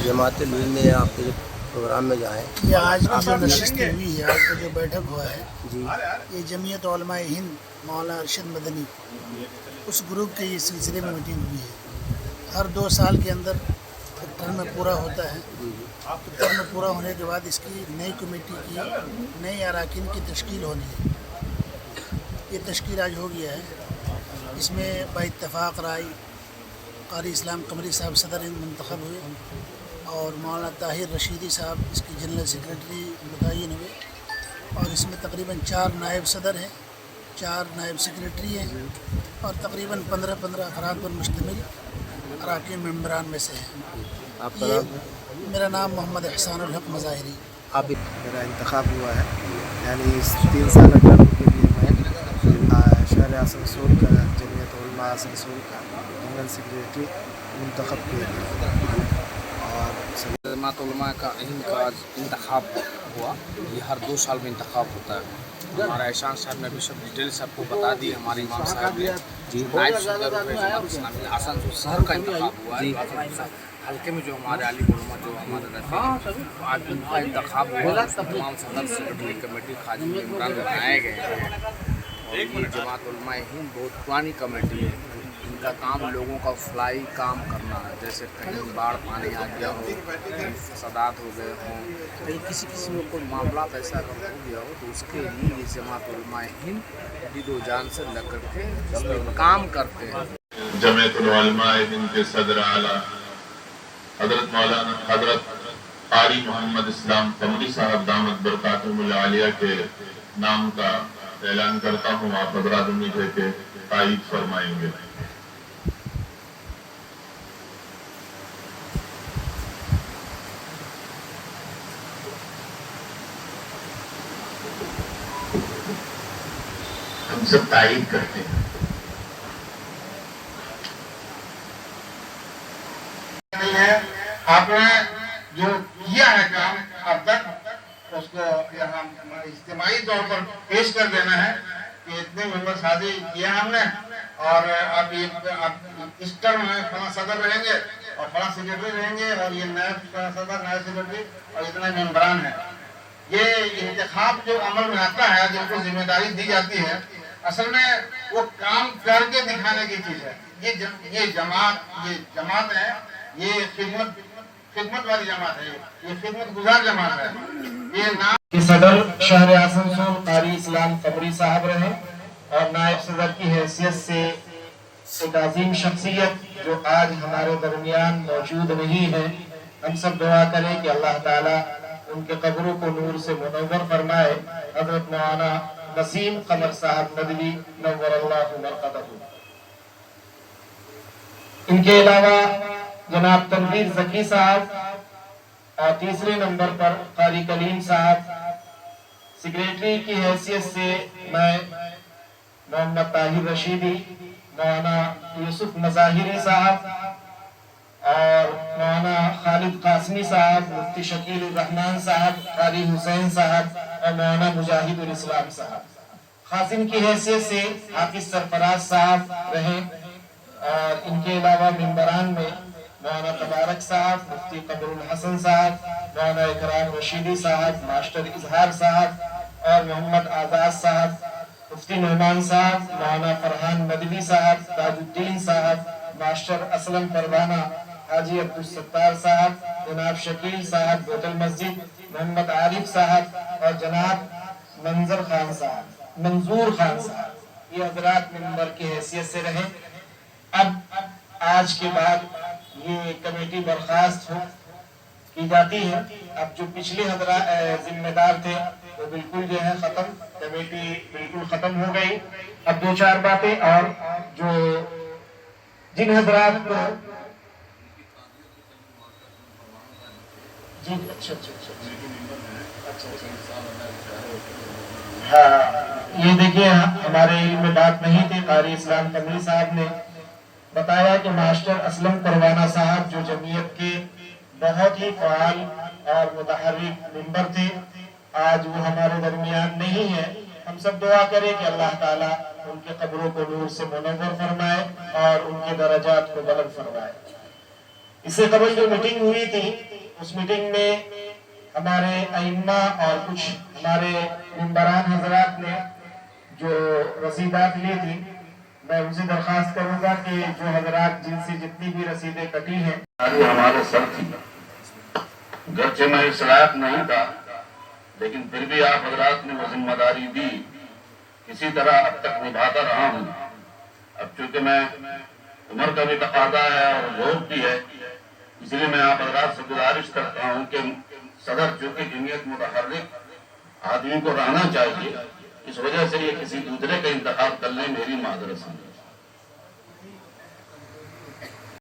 जमात Louis ने आपके जो प्रोग्राम में जाएँ ये आज की जो नशिस्त हुई है, आज का जो बैठक हुआ है, जी ये जमीयत उलमाए हिंद मौलाना अरशद मदनी उस ग्रुप के ये सिलसिले में मीटिंग हुई है। हर 2 साल के अंदर एक टर्म पूरा होता है, तो टर्म पूरा होने के बाद इसकी नई कमेटी की नई अरकान की तश्कील होनी है। ये तश्कील आज हो गया है। इसमें बाइत्तफाक राय कारी इस्लाम कमरी साहब सदर मुंतखब हुए और मौलाना ताहिर रशीदी साहब इसकी जनरल सेक्रेटरी मुतय्यन हुए, और इसमें तकरीबन 4 नायब सदर हैं, 4 नायब सेक्रेटरी हैं, और तकरीबन 15 अफराद पर मुश्तमिल अरकान मेंबरान में से हैं। आपका ये नाम? मेरा नाम मोहम्मद एहसानुल हक मज़ाहिरी। आप मेरा इंतखाब हुआ है, यानी इस 3 साल टर्म के लिए मैं शहर आसनसोल का जमीयत उलमा आसनसोल का जनरल सेक्रेटरी मुंतखब किया गया। और जमात उलमा का इनका इंतखाब हुआ। ये हर 2 साल में इंतखाब होता है। हमारा एहसान साहब ने भी सब डिटेल्स आपको बता दी। हमारे इमाम साहब ने नायब सदर हुए जमात इस्लामी आसनसोल शहर का इंतखाब हुआ है। हल्के में जो हमारे आलिम उलमा जो हमारे रहते हैं, आज उनका इंतखाब हुआ। तमाम सदर सेक्रेटरी कमेटी खाजी मेंबरान बनाए गए हैं। और ये जमात उलमा हिंद बहुत पुरानी कमेटी है। इनका काम लोगों का फलाई काम करना है। जैसे कहीं बाढ़ पानी आ गया हो, कहीं फसादात हो गए हों, कहीं किसी किसी में कोई मामला ऐसा अगर हो गया हो, तो उसके लिए ये जमात उलमा हिंद दिलो जान से लग करके काम करते हैं। जमीयत उलमा हिंद के सदर आला हजरत मौलाना हजरत कारी मोहम्मद इस्लाम कमरी साहब दामत बरकातुहुल आलिया के नाम का ऐलान करता हूँ। आप हजरात उम्मीद है कि तायीद फरमाएंगे। हम सब तायीद करते हैं। आपने जो किया है काम अब तक, उसको यहाँ इज्तिमाई तौर पर पेश कर देना है कि इतने मेंबर शादी किया हमने, और अब ये इस टर्म में फला सदर रहेंगे और फला सेक्रेटरी रहेंगे, और ये नायब सदर नायब सेक्रेटरी और इतने मेंबरान हैं। ये इंतखाब जो अमल में आता है, जिनको जिम्मेदारी दी जाती है, असल में वो काम करके दिखाने की चीज है। ये जमात है, ये खिदमत वाली जमात है, ये खिदमत गुजार जमात है। ये नाम के सदर शहर आसनसोल कारी इस्लाम कमरी साहब रहे, और नायब सदर की हैसियत से एक अजीम शख्सियत जो आज हमारे दरमियान मौजूद नहीं है। हम सब दुआ करें कि अल्लाह ताला उनके कब्रों को नूर से मुनव्वर फरमाए। हजरत मौलाना नसीम कमर साहब नदवी नव्वरल्लाहु मरकदहू। इनके अलावा जनाब तनवीर जकी साहब, और तीसरे नंबर पर कारी कलीम साहब। सेक्रेटरी की हैसियत से मैं मोहम्मद ताहिर रशीदी, मौलाना यूसुफ मज़ाहिरी साहब, और मौलाना खालिद कासमी साहब, मुफ्ती शकील रहमान साहब, कारी हुसैन साहब, और मौलाना मुजाहिदुल इस्लाम साहब। खासिम की हैसियत से हाफिज सरफराज साहब रहे, और इनके अलावा मेंबरान में मौलाना तबारक साहब, मुफ्ती कमरुल हसन साहब, मौलाना इकराम रशीदी साहब, मास्टर इजहार साहब, और मोहम्मद आजाद साहब, मुफ्ती मेहमान साहब, मौलाना फरहान नदवी साहब, ताजुद्दीन साहब, मास्टर असलम परवाना, हाजी अब्दुल सत्तार साहब, जनाब शकील साहब बोतल मस्जिद, मोहम्मद आरिफ साहब, और जनाब मंजूर खान साहब। ये हजरात मेंबर की हैसियत से रहे। अब आज के बाद ये कमेटी बर्खास्त की जाती है। अब जो पिछले जिम्मेदार थे वो बिल्कुल जो है खत्म, कमेटी बिल्कुल खत्म हो गई। अब 2-4 बातें, और जो जिन हजरात को जी अच्छा हाँ, ये देखिए हमारे इल्म में बात नहीं थी। कारी इस्लाम कमरी साहब ने बताया कि मास्टर असलम परवाना साहब जो जमीयत के बहुत ही फ़ाल और मुतहर्रिक मेंबर थे, आज वो हमारे दरमियान नहीं है। हम सब दुआ करें कि अल्लाह ताला उनके कब्रों को नूर से मुनव्वर फरमाए और उनके दरजात को बुलंद फरमाए। اس سے قبل جو میٹنگ ہوئی تھی اس میٹنگ میں ہمارے ائمہ اور کچھ ہمارے ممبران حضرات نے جو رسیدات لی تھی، میں ان سے درخواست کروں گا کہ جو حضرات جن سے جتنی بھی رسیدیں کٹی ہیں ہمارے سر تھی، گرچہ میں اس لائق نہیں تھا لیکن پھر بھی آپ حضرات نے وہ ذمہ داری دی، کسی طرح اب تک نبھاتا رہا ہوں۔ اب چونکہ میں عمر کا بھی تقاضا ہے اور ذوق بھی ہے، اس لیے میں آپ حضرات سے گزارش کرتا ہوں کہ صدر چونکہ جمعیت متحرک آدمی کو رہنا چاہیے، اس وجہ سے یہ کسی دوسرے کا انتخاب کرنے میری معذرت ہے۔